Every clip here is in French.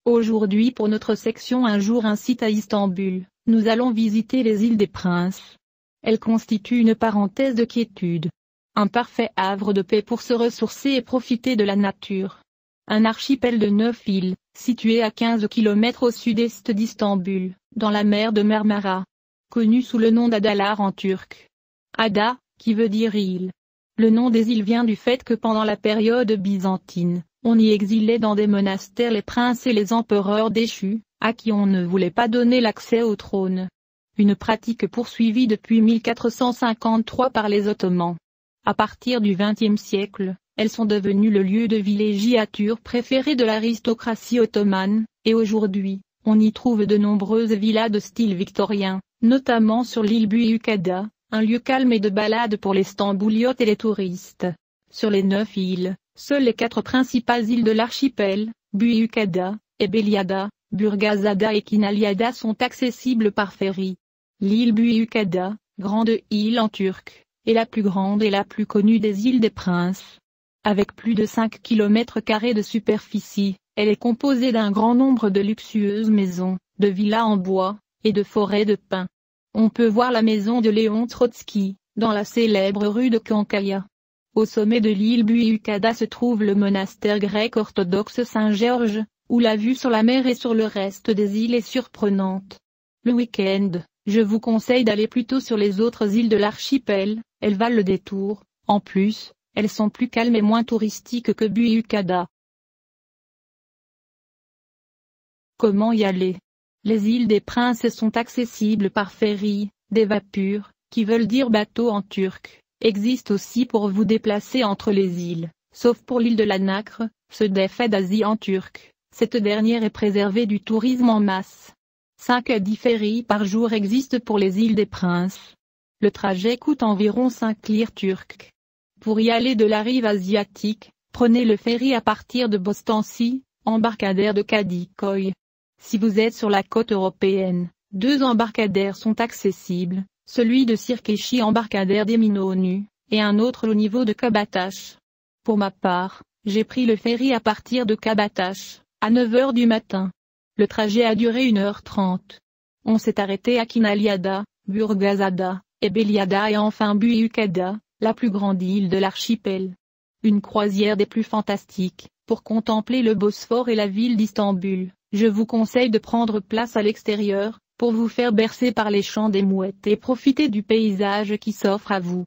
Aujourd'hui pour notre section Un jour un site à Istanbul, nous allons visiter les îles des Princes. Elles constituent une parenthèse de quiétude. Un parfait havre de paix pour se ressourcer et profiter de la nature. Un archipel de 9 îles, situé à 15 km au sud-est d'Istanbul, dans la mer de Marmara. Connu sous le nom d'Adalar en turc. Ada, qui veut dire île. Le nom des îles vient du fait que pendant la période byzantine, on y exilait dans des monastères les princes et les empereurs déchus, à qui on ne voulait pas donner l'accès au trône. Une pratique poursuivie depuis 1453 par les Ottomans. À partir du XXe siècle, elles sont devenues le lieu de villégiature préféré de l'aristocratie ottomane, et aujourd'hui, on y trouve de nombreuses villas de style victorien, notamment sur l'île Büyükada, un lieu calme et de balade pour les Stambouliotes et les touristes. Sur les 9 îles, seules les 4 principales îles de l'archipel, Büyükada, Ebeliada, Burgazada et Kinaliada sont accessibles par ferry. L'île Büyükada, grande île en turc, est la plus grande et la plus connue des îles des Princes. Avec plus de 5 km² de superficie, elle est composée d'un grand nombre de luxueuses maisons, de villas en bois, et de forêts de pins. On peut voir la maison de Léon Trotsky, dans la célèbre rue de Kankaya. Au sommet de l'île Büyükada se trouve le monastère grec orthodoxe Saint-Georges, où la vue sur la mer et sur le reste des îles est surprenante. Le week-end, je vous conseille d'aller plutôt sur les autres îles de l'archipel, elles valent le détour, en plus, elles sont plus calmes et moins touristiques que Büyükada. Comment y aller? Les îles des Princes sont accessibles par ferry, des vapures, qui veulent dire bateau en turc, existent aussi pour vous déplacer entre les îles, sauf pour l'île de la Nacre, Söderfedasi en turc, cette dernière est préservée du tourisme en masse. 5 à 10 ferries par jour existent pour les îles des Princes. Le trajet coûte environ 5 lires turques. Pour y aller de la rive asiatique, prenez le ferry à partir de Bostansi, embarcadère de Kadıköy. Si vous êtes sur la côte européenne, 2 embarcadères sont accessibles, celui de Sirkeshi embarcadère d'Eminönü, et un autre au niveau de Kabataş. Pour ma part, j'ai pris le ferry à partir de Kabataş, à 9 h du matin. Le trajet a duré 1h30. On s'est arrêté à Kinaliada, Burgazada, Ebeliada et enfin Büyükada, la plus grande île de l'archipel. Une croisière des plus fantastiques, pour contempler le Bosphore et la ville d'Istanbul. Je vous conseille de prendre place à l'extérieur, pour vous faire bercer par les chants des mouettes et profiter du paysage qui s'offre à vous.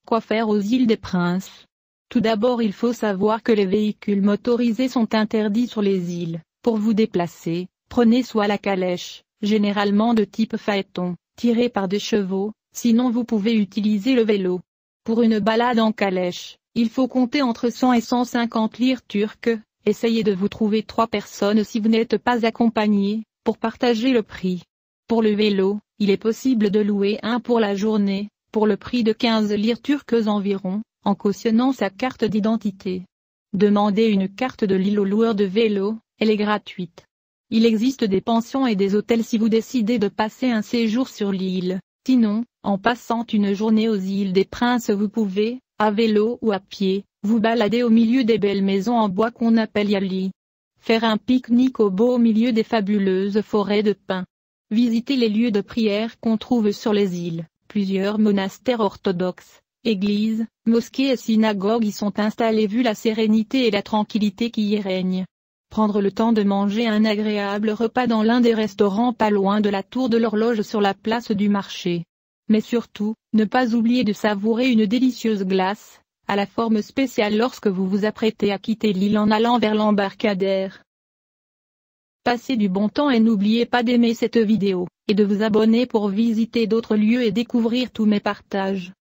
Quoi faire aux îles des Princes? Tout d'abord il faut savoir que les véhicules motorisés sont interdits sur les îles. Pour vous déplacer, prenez soit la calèche, généralement de type phaéton, tirée par des chevaux, sinon vous pouvez utiliser le vélo. Pour une balade en calèche, il faut compter entre 100 et 150 lires turques, essayez de vous trouver 3 personnes si vous n'êtes pas accompagné, pour partager le prix. Pour le vélo, il est possible de louer un pour la journée, pour le prix de 15 lires turques environ, en cautionnant sa carte d'identité. Demandez une carte de l'île au loueur de vélo, elle est gratuite. Il existe des pensions et des hôtels si vous décidez de passer un séjour sur l'île, sinon, en passant une journée aux îles des Princes vous pouvez, à vélo ou à pied, vous balader au milieu des belles maisons en bois qu'on appelle yali. Faire un pique-nique au beau milieu des fabuleuses forêts de pins. Visiter les lieux de prière qu'on trouve sur les îles, plusieurs monastères orthodoxes, églises, mosquées et synagogues y sont installées vu la sérénité et la tranquillité qui y règnent. Prendre le temps de manger un agréable repas dans l'un des restaurants pas loin de la tour de l'horloge sur la place du marché. Mais surtout, ne pas oublier de savourer une délicieuse glace, à la forme spéciale lorsque vous vous apprêtez à quitter l'île en allant vers l'embarcadère. Passez du bon temps et n'oubliez pas d'aimer cette vidéo, et de vous abonner pour visiter d'autres lieux et découvrir tous mes partages.